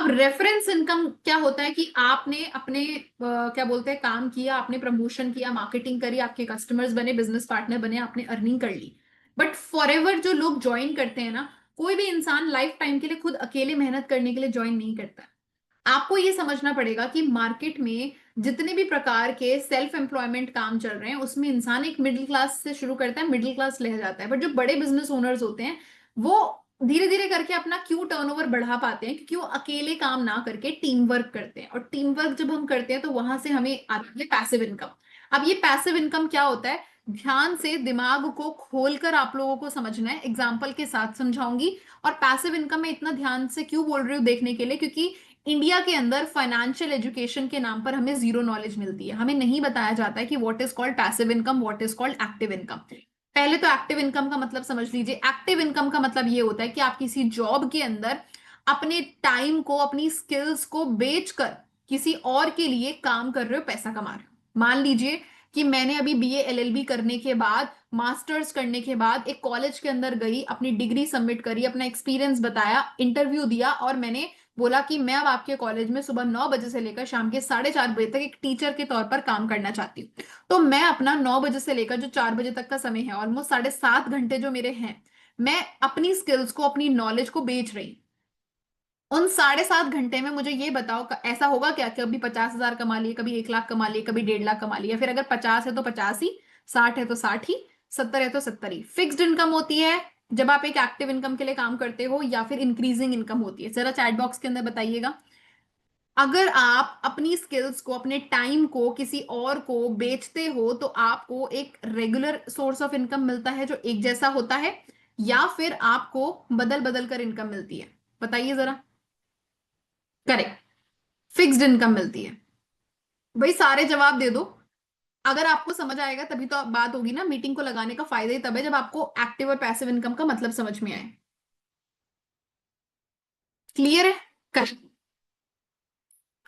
अब reference income क्या होता है कि आपने अपने क्या बोलते हैं काम किया, आपने प्रमोशन किया, मार्केटिंग करी, आपके कस्टमर्स बने, बिजनेस पार्टनर बने, आपने अर्निंग कर ली। बट फॉर एवर जो लोग ज्वाइन करते हैं ना, कोई भी इंसान लाइफ टाइम के लिए खुद अकेले मेहनत करने के लिए ज्वाइन नहीं करता। आपको ये समझना पड़ेगा कि मार्केट में जितने भी प्रकार के सेल्फ एम्प्लॉयमेंट काम चल रहे हैं उसमें इंसान एक मिडिल क्लास से शुरू करता है, मिडिल क्लास ले जाता है। बट जो बड़े बिजनेस ओनर्स होते हैं वो धीरे धीरे करके अपना क्यों टर्नओवर बढ़ा पाते हैं, क्योंकि वो अकेले काम ना करके टीम वर्क करते हैं। और टीम वर्क जब हम करते हैं तो वहां से हमें आती है पैसिव इनकम। अब ये पैसिव इनकम क्या होता है, ध्यान से दिमाग को खोलकर आप लोगों को समझना है, एग्जाम्पल के साथ समझाऊंगी। और पैसिव इनकम में इतना ध्यान से क्यों बोल रही हूँ देखने के लिए, क्योंकि इंडिया के अंदर फाइनेंशियल एजुकेशन के नाम पर हमें जीरो नॉलेज मिलती है। हमें नहीं बताया जाता है कि what is called passive income, what is called active income. पहले तो एक्टिव इनकम का मतलब समझ लीजिए। एक्टिव इनकम का मतलब ये होता है कि आप किसी जॉब के अंदर अपने टाइम को, अपनी स्किल्स को बेचकर किसी और के लिए काम कर रहे हो, पैसा कमा रहे हो। मान लीजिए कि मैंने अभी बीए एलएलबी करने के बाद, मास्टर्स करने के बाद एक कॉलेज के अंदर गई, अपनी डिग्री सबमिट करी, अपना एक्सपीरियंस बताया, इंटरव्यू दिया और मैंने बोला कि मैं अब आपके कॉलेज में सुबह 9 बजे से लेकर शाम के 4:30 बजे तक एक टीचर के तौर पर काम करना चाहती हूँ। तो मैं अपना 9 बजे से लेकर जो 4 बजे तक का समय है, ऑलमोस्ट 7.5 घंटे जो मेरे हैं, मैं अपनी स्किल्स को, अपनी नॉलेज को बेच रही हूँ। उन 7.5 घंटे में मुझे ये बताओ, ऐसा होगा क्या कि कभी 50,000 कमा लिए, कभी 1 लाख कमा लिए, कभी 1.5 लाख कमा लिए? फिर अगर 50 है तो 50 ही, 60 है तो 60 ही, 70 है तो 70 ही। फिक्स्ड इनकम होती है जब आप एक एक्टिव इनकम के लिए काम करते हो, या फिर इंक्रीजिंग इनकम होती है। जरा चैट बॉक्स के अंदर बताइएगा। अगर आप अपनी स्किल्स को, अपने टाइम को किसी और को बेचते हो तो आपको एक रेगुलर सोर्स ऑफ इनकम मिलता है जो एक जैसा होता है, या फिर आपको बदल बदल कर इनकम मिलती है? बताइए जरा। करेक्ट, फिक्स्ड इनकम मिलती है। भाई सारे जवाब दे दो। अगर आपको समझ आएगा तभी तो बात होगी ना। मीटिंग को लगाने का फायदा ही तब है जब आपको एक्टिव और पैसिव इनकम का मतलब समझ में आए। क्लियर है? कर,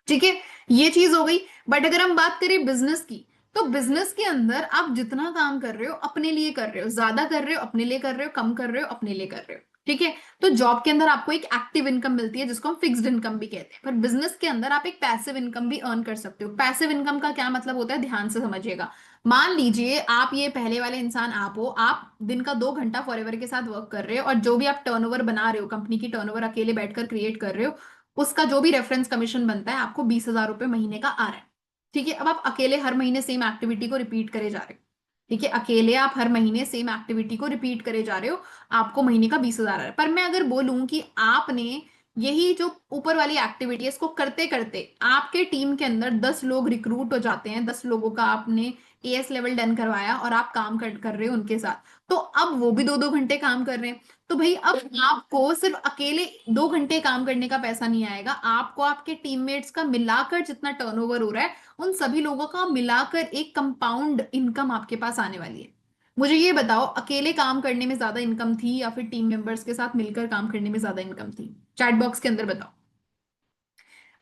ठीक है, ये चीज हो गई। बट अगर हम बात करें बिजनेस की, तो बिजनेस के अंदर आप जितना काम कर रहे हो अपने लिए कर रहे हो, ज्यादा कर रहे हो अपने लिए कर रहे हो, कम कर रहे हो अपने लिए कर रहे हो, ठीक है। तो जॉब के अंदर आपको एक एक्टिव इनकम मिलती है जिसको हम फिक्स्ड इनकम भी कहते हैं। पर बिजनेस के अंदर आप एक पैसिव इनकम भी अर्न कर सकते हो। पैसिव इनकम का क्या मतलब होता है, ध्यान से समझिएगा। मान लीजिए आप ये पहले वाले इंसान आप हो, आप दिन का 2 घंटा फॉरएवर के साथ वर्क कर रहे हो, और जो भी आप टर्नओवर बना रहे हो, कंपनी की टर्नओवर अकेले बैठकर क्रिएट कर रहे हो, उसका जो भी रेफरेंस कमीशन बनता है आपको 20,000 रुपए महीने का आ रहा है। ठीक है, अब आप अकेले हर महीने सेम एक्टिविटी को रिपीट करे जा रहे हो। ठीक है, अकेले आप हर महीने सेम एक्टिविटी को रिपीट करे जा रहे हो, आपको महीने का 20,000 आ रहा है। पर मैं अगर बोलूं कि आपने यही जो ऊपर वाली एक्टिविटी है इसको करते करते आपके टीम के अंदर 10 लोग रिक्रूट हो जाते हैं, 10 लोगों का आपने एएस लेवल डन करवाया और आप काम कर रहे हो उनके साथ, तो अब वो भी 2-2 घंटे काम कर रहे हैं। तो भाई अब आपको सिर्फ अकेले 2 घंटे काम करने का पैसा नहीं आएगा, आपको आपके टीममेट्स का मिलाकर जितना टर्नओवर हो रहा है उन सभी लोगों का मिलाकर एक कंपाउंड इनकम आपके पास आने वाली है। मुझे ये बताओ, अकेले काम करने में ज्यादा इनकम थी या फिर टीम मेंबर्स के साथ मिलकर काम करने में ज्यादा इनकम थी? चैट बॉक्स के अंदर बताओ।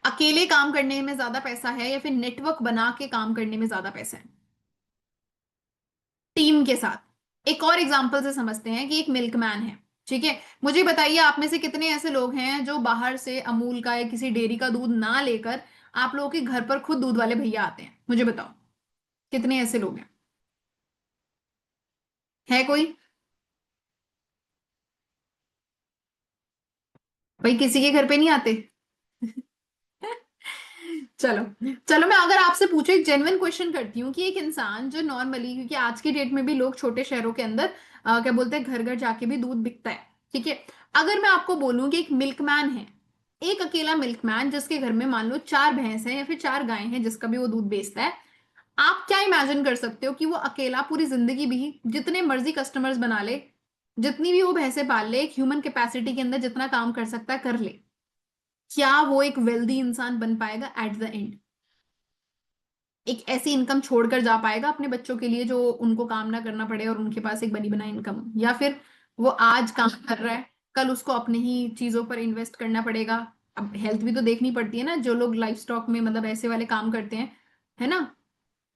अकेले काम करने में ज्यादा पैसा है या फिर नेटवर्क बना के काम करने में ज्यादा पैसा है? टीम के साथ। एक और एग्जांपल से समझते हैं कि एक मिल्कमैन है, ठीक है। मुझे बताइए आप में से कितने ऐसे लोग हैं जो बाहर से अमूल का या किसी डेयरी का दूध ना लेकर आप लोगों के घर पर खुद दूध वाले भैया आते हैं? मुझे बताओ, कितने ऐसे लोग हैं? है कोई? भाई किसी के घर पे नहीं आते? चलो, चलो मैं अगर आपसे पूछो, एक जेन्युइन क्वेश्चन करती हूँ कि एक इंसान जो नॉर्मली, क्योंकि आज की डेट में भी लोग छोटे शहरों के अंदर क्या बोलते हैं, घर घर जाके भी दूध बिकता है, ठीक है। अगर मैं आपको बोलूं कि एक मिल्कमैन है, एक अकेला मिल्कमैन जिसके घर में मान लो 4 भैंस हैं या फिर 4 गायें हैं, जिसका भी वो दूध बेचता है, आप क्या इमेजिन कर सकते हो कि वो अकेला पूरी जिंदगी भी जितने मर्जी कस्टमर्स बना ले, जितनी भी वो भैंसें पाल ले, एक ह्यूमन कैपेसिटी के अंदर जितना काम कर सकता है कर ले, क्या वो एक वेल्दी इंसान बन पाएगा एट द एंड? एक ऐसी इनकम छोड़कर जा पाएगा अपने बच्चों के लिए जो उनको काम ना करना पड़े और उनके पास एक बनी बनाई इनकम? या फिर वो आज काम कर रहा है, कल उसको अपने ही चीजों पर इन्वेस्ट करना पड़ेगा? अब हेल्थ भी तो देखनी पड़ती है ना, जो लोग लाइफ स्टॉक में मतलब ऐसे वाले काम करते हैं, है ना,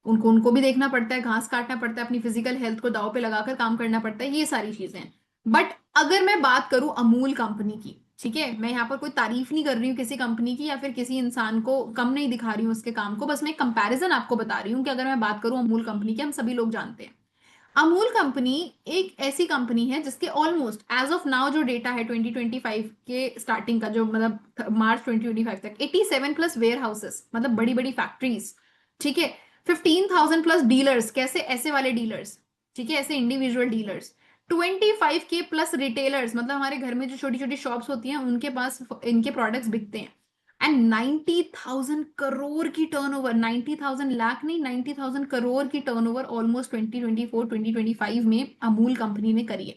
उनको उनको भी देखना पड़ता है, घास काटना पड़ता है, अपनी फिजिकल हेल्थ को दांव पे लगाकर काम करना पड़ता है, ये सारी चीजें हैं। बट अगर मैं बात करूं अमूल कंपनी की, ठीक है, मैं यहाँ पर कोई तारीफ नहीं कर रही हूँ किसी कंपनी की या फिर किसी इंसान को कम नहीं दिखा रही हूँ उसके काम को, बस मैं कंपैरिजन आपको बता रही हूँ कि अगर मैं बात करूँ अमूल कंपनी की, हम सभी लोग जानते हैं अमूल कंपनी एक ऐसी कंपनी है जिसके ऑलमोस्ट एज ऑफ नाउ जो डेटा है 2025 के स्टार्टिंग का, जो मतलब मार्च 2025 तक 87 प्लस वेयर हाउसेस, मतलब बड़ी बड़ी फैक्ट्रीज, ठीक है, 15,000 प्लस डीलर्स, कैसे ऐसे वाले डीलर्स, ठीक है, ऐसे इंडिविजुअल डीलर्स, 25 के प्लस रिटेलर्स, मतलब हमारे घर में जो छोटी छोटी शॉप्स होती हैं उनके पास इनके प्रोडक्ट्स बिकते हैं, एंड 90,000 करोड़ की टर्नओवर, 90,000 लाख नहीं, 90,000 करोड़ की टर्नओवर ऑलमोस्ट 2024 2025 में अमूल कंपनी ने करी है।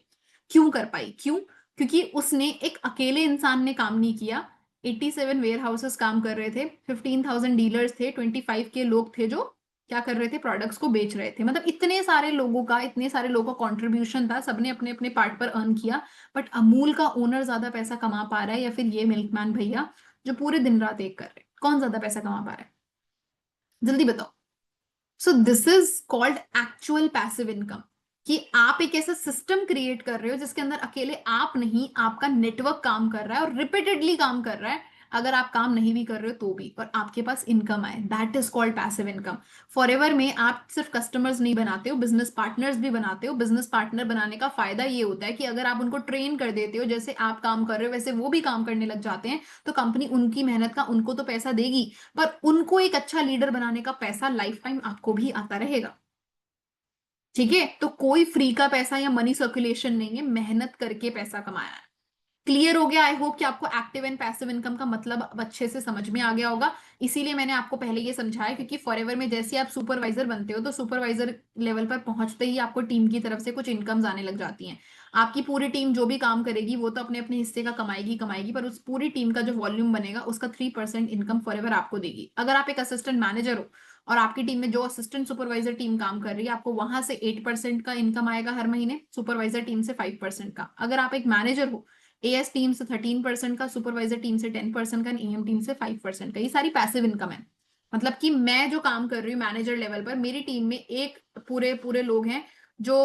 क्यों कर पाई? क्यों? क्योंकि उसने एक अकेले इंसान ने काम नहीं किया, 87 वेयर हाउसेस काम कर रहे थे, 15,000 डीलर्स थे, 25 के लोग थे जो क्या कर रहे थे, प्रोडक्ट्स को बेच रहे थे, मतलब इतने सारे लोगों का, इतने सारे लोगों का कंट्रीब्यूशन था, सबने अपने अपने पार्ट पर अर्न किया। बट अमूल का ओनर ज्यादा पैसा कमा पा रहा है या फिर ये मिल्कमैन भैया जो पूरे दिन रात एक कर रहे हैं, कौन ज्यादा पैसा कमा पा रहा है? जल्दी बताओ। So this is called actual passive income, कि आप एक ऐसा सिस्टम क्रिएट कर रहे हो जिसके अंदर अकेले आप नहीं, आपका नेटवर्क काम कर रहा है और रिपीटेडली काम कर रहा है, अगर आप काम नहीं भी कर रहे हो तो भी, और आपके पास इनकम आए, that is called passive income. Forever में आप सिर्फ कस्टमर्स नहीं बनाते हो, बिजनेस पार्टनर्स भी बनाते हो। बिजनेस पार्टनर बनाने का फायदा ये होता है कि अगर आप उनको ट्रेन कर देते हो, जैसे आप काम कर रहे हो वैसे वो भी काम करने लग जाते हैं, तो कंपनी उनकी मेहनत का उनको तो पैसा देगी, पर उनको एक अच्छा लीडर बनाने का पैसा लाइफ टाइम आपको भी आता रहेगा। ठीक है, तो कोई फ्री का पैसा या मनी सर्कुलेशन नहीं है, मेहनत करके पैसा कमाया है। क्लियर हो गया? आई होप कि आपको एक्टिव एंड पैसिव इनकम का मतलब अब अच्छे से समझ में आ गया होगा। इसीलिए मैंने आपको पहले ये समझाया, क्योंकि फॉरएवर में जैसे आप सुपरवाइजर बनते हो तो सुपरवाइजर लेवल पर पहुंचते ही आपको टीम की तरफ से कुछ इनकम्स आने लग जाती हैं। आपकी पूरी टीम जो भी काम करेगी वो तो अपने अपने हिस्से का कमाएगी कमाएगी, पर उस पूरी टीम का जो वॉल्यूम बनेगा उसका 3% इनकम फॉरएवर आपको देगी। अगर आप एक असिस्टेंट मैनेजर हो और आपकी टीम में जो असिस्टेंट सुपरवाइजर टीम काम कर रही है, आपको वहां से 8% का इनकम आएगा हर महीने, सुपरवाइजर टीम से 5% का। अगर आप एक मैनेजर हो, एएस टीम से 13% का, सुपरवाइजर टीम से 10% का, एएम टीम से 5% का, ये सारी पैसिव इनकम है। मतलब कि मैं जो काम कर रही हूँ मैनेजर लेवल पर, मेरी टीम में एक पूरे पूरे लोग हैं जो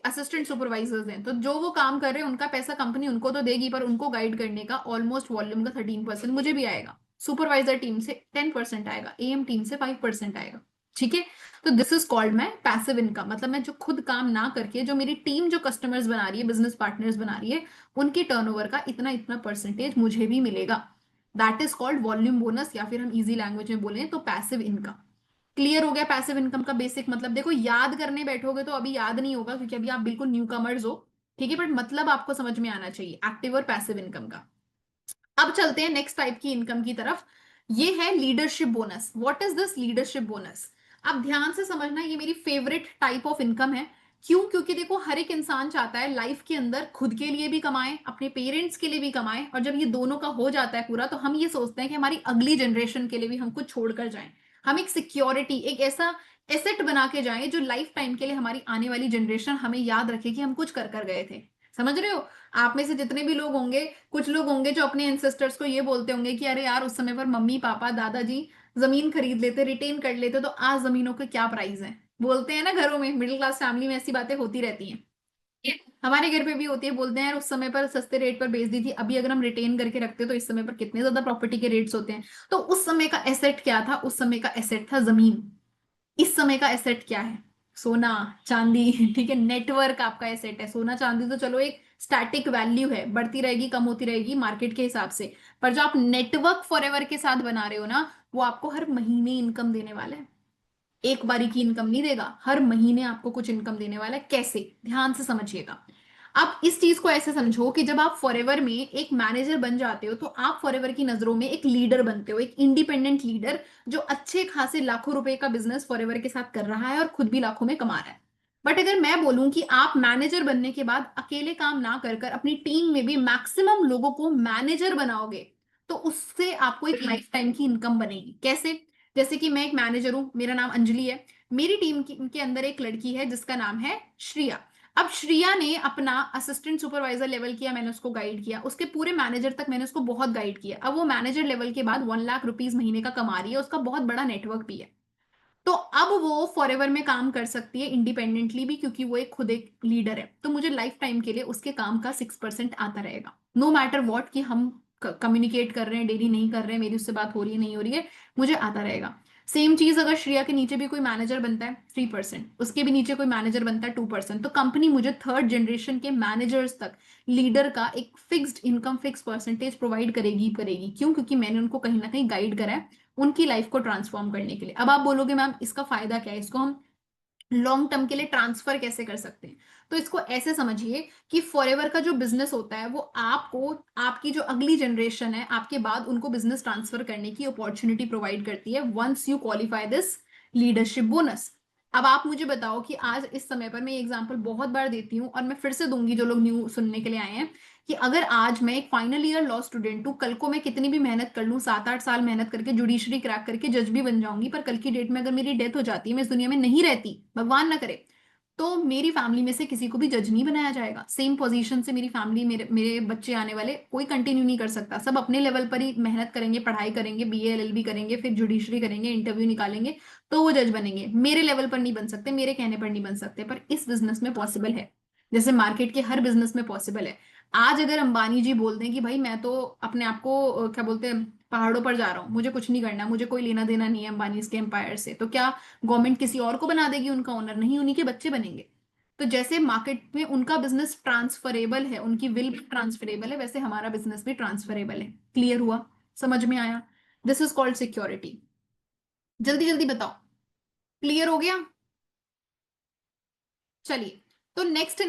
असिस्टेंट सुपरवाइजर्स हैं, तो जो वो काम कर रहे हैं उनका पैसा कंपनी उनको तो देगी, पर उनको गाइड करने का ऑलमोस्ट वॉल्यूम का 13% मुझे भी आएगा, सुपरवाइजर टीम से 10% आएगा, एएम टीम से 5% आएगा। ठीक है, तो this is called my passive income. मतलब मैं जो खुद काम ना करके, जो मेरी टीम जो कस्टमर्स बना रही है, बिजनेस पार्टनर्स बना रही है, उनकी टर्नओवर का इतना इतना परसेंटेज मुझे भी मिलेगा। That is called volume bonus, या फिर हम इजी लैंग्वेज में बोले तो पैसिव इनकम। क्लियर हो गया पैसिव इनकम का बेसिक मतलब? देखो, याद करने बैठोगे तो अभी याद नहीं होगा क्योंकि अभी आप बिल्कुल न्यू कमर्स हो, ठीक है, बट मतलब आपको समझ में आना चाहिए एक्टिव और पैसिव इनकम का। अब चलते हैं नेक्स्ट टाइप की इनकम की तरफ। ये है leadership bonus. What is this leadership bonus? आप ध्यान से समझना, ये मेरी फेवरेट टाइप ऑफ इनकम है। क्यों? क्योंकि देखो, हर एक इंसान चाहता है लाइफ के अंदर खुद के लिए भी कमाए, अपने पेरेंट्स के लिए भी कमाए, और जब ये दोनों का हो जाता है पूरा, तो हम ये सोचते हैं कि हमारी अगली जनरेशन के लिए भी हम कुछ छोड़कर जाएं। हम एक सिक्योरिटी, एक ऐसा एसेट बना के जाएं जो लाइफ टाइम के लिए हमारी आने वाली जनरेशन हमें याद रखे कि हम कुछ कर कर गए थे। समझ रहे हो? आप में से जितने भी लोग होंगे, कुछ लोग होंगे जो अपने एंसेस्टर्स को ये बोलते होंगे कि अरे यार, उस समय पर मम्मी पापा दादाजी जमीन खरीद लेते, रिटेन कर लेते, तो आज जमीनों के क्या प्राइस है। बोलते हैं ना, घरों में, मिडिल क्लास फैमिली में ऐसी बातें होती रहती हैं। हमारे घर पे भी होती है, बोलते हैं यार उस समय पर सस्ते रेट पर बेच दी थी, अभी अगर हम रिटेन करके रखते तो इस समय पर कितने ज्यादा प्रॉपर्टी के रेट्स होते हैं। तो उस समय का एसेट क्या था? उस समय का एसेट था जमीन। इस समय का एसेट क्या है? सोना चांदी। ठीक है, नेटवर्क आपका एसेट है। सोना चांदी तो चलो एक स्टैटिक वैल्यू है, बढ़ती रहेगी कम होती रहेगी मार्केट के हिसाब से, पर जो आप नेटवर्क फॉरएवर के साथ बना रहे हो ना, वो आपको हर महीने इनकम देने वाला है। एक बारी की इनकम नहीं देगा, हर महीने आपको कुछ इनकम देने वाला है। कैसे? ध्यान से समझिएगा। आप इस चीज को ऐसे समझो कि जब आप फॉरएवर में एक मैनेजर बन जाते हो तो आप फॉरएवर की नजरों में एक लीडर बनते हो, एक इंडिपेंडेंट लीडर जो अच्छे खासे लाखों रुपए का बिजनेस फॉरएवर के साथ कर रहा है और खुद भी लाखों में कमा रहा है। बट अगर मैं बोलूं कि आप मैनेजर बनने के बाद अकेले काम ना कर कर अपनी टीम में भी मैक्सिमम लोगों को मैनेजर बनाओगे, तो उससे आपको एक लाइफ टाइम की इनकम बनेगी। कैसे? जैसे कि मैं एक मैनेजर हूं, मेरा नाम अंजलि है, मेरी टीम के अंदर एक लड़की है जिसका नाम है श्रिया। अब श्रिया ने अपना असिस्टेंट सुपरवाइजर लेवल किया, मैंने उसको गाइड किया, उसके पूरे मैनेजर तक मैंने उसको बहुत गाइड किया। अब वो मैनेजर लेवल के बाद 1 लाख रुपीज महीने का कमा रही है, उसका बहुत बड़ा नेटवर्क भी है। तो अब वो फॉरएवर में काम कर सकती है इंडिपेंडेंटली भी, क्योंकि वो एक खुद एक लीडर है, तो मुझे लाइफ टाइम के लिए उसके काम का 6% आता रहेगा। नो मैटर वॉट कि हम कम्युनिकेट कर रहे हैं, डेली नहीं कर रहे हैं, मेरी उससे बात हो रही है नहीं हो रही है, मुझे आता रहेगा। सेम चीज अगर श्रेया के नीचे भी कोई मैनेजर बनता है 3%, उसके भी नीचे कोई मैनेजर बनता है 2%, तो कंपनी मुझे थर्ड जनरेशन के मैनेजर्स तक लीडर का एक fixed income, fix percentage provide करेगी करेगी। क्यों? क्योंकि मैंने उनको कहीं ना कहीं गाइड करा है उनकी लाइफ को ट्रांसफॉर्म करने के लिए। अब आप बोलोगे मैम इसका फायदा क्या है, इसको हम लॉन्ग टर्म के लिए ट्रांसफर कैसे कर सकते हैं? तो इसको ऐसे समझिए कि फॉरएवर का जो बिजनेस होता है वो आपको, आपकी जो अगली जनरेशन है आपके बाद, उनको बिजनेस ट्रांसफर करने की अपॉर्चुनिटी प्रोवाइड करती है once you qualify this leadership bonus. अब आप मुझे बताओ कि आज इस समय पर, मैं ये एग्जांपल बहुत बार देती हूँ और मैं फिर से दूंगी जो लोग न्यू सुनने के लिए आए हैं, कि अगर आज मैं एक फाइनल ईयर लॉ स्टूडेंट हूँ, कल को मैं कितनी भी मेहनत कर लूँ, 7-8 साल मेहनत करके जुडिशरी क्रैक करके जज भी बन जाऊंगी, पर कल की डेट में अगर मेरी डेथ हो जाती है, मैं इस दुनिया में नहीं रहती, भगवान ना करे, तो मेरी फैमिली में से किसी को भी जज नहीं बनाया जाएगा। सेम पोजीशन से मेरी फैमिली, मेरे मेरे बच्चे आने वाले, कोई कंटिन्यू नहीं कर सकता। सब अपने लेवल पर ही मेहनत करेंगे, पढ़ाई करेंगे, बीए एलएलबी करेंगे, फिर जुडिशरी करेंगे, इंटरव्यू निकालेंगे, तो वो जज बनेंगे। मेरे लेवल पर नहीं बन सकते, मेरे कहने पर नहीं बन सकते, पर इस बिजनेस में पॉसिबल है, जैसे मार्केट के हर बिजनेस में पॉसिबल है। आज अगर अंबानी जी बोल दें कि भाई मैं तो अपने आप को क्या बोलते हैं, पहाड़ों पर जा रहा हूँ, मुझे कुछ नहीं करना, मुझे कोई लेना देना नहीं है अंबानी के एम्पायर से, तो क्या गवर्नमेंट किसी और को बना देगी उनका ओनर? नहीं, उन्हीं के बच्चे बनेंगे। तो जैसे मार्केट में उनका बिजनेस ट्रांसफरेबल है, उनकी विल भी ट्रांसफरेबल है, वैसे हमारा बिजनेस भी ट्रांसफरेबल है। क्लियर हुआ? समझ में आया? This is called security. जल्दी जल्दी बताओ, क्लियर हो गया? चलिए, तो नेक्स्ट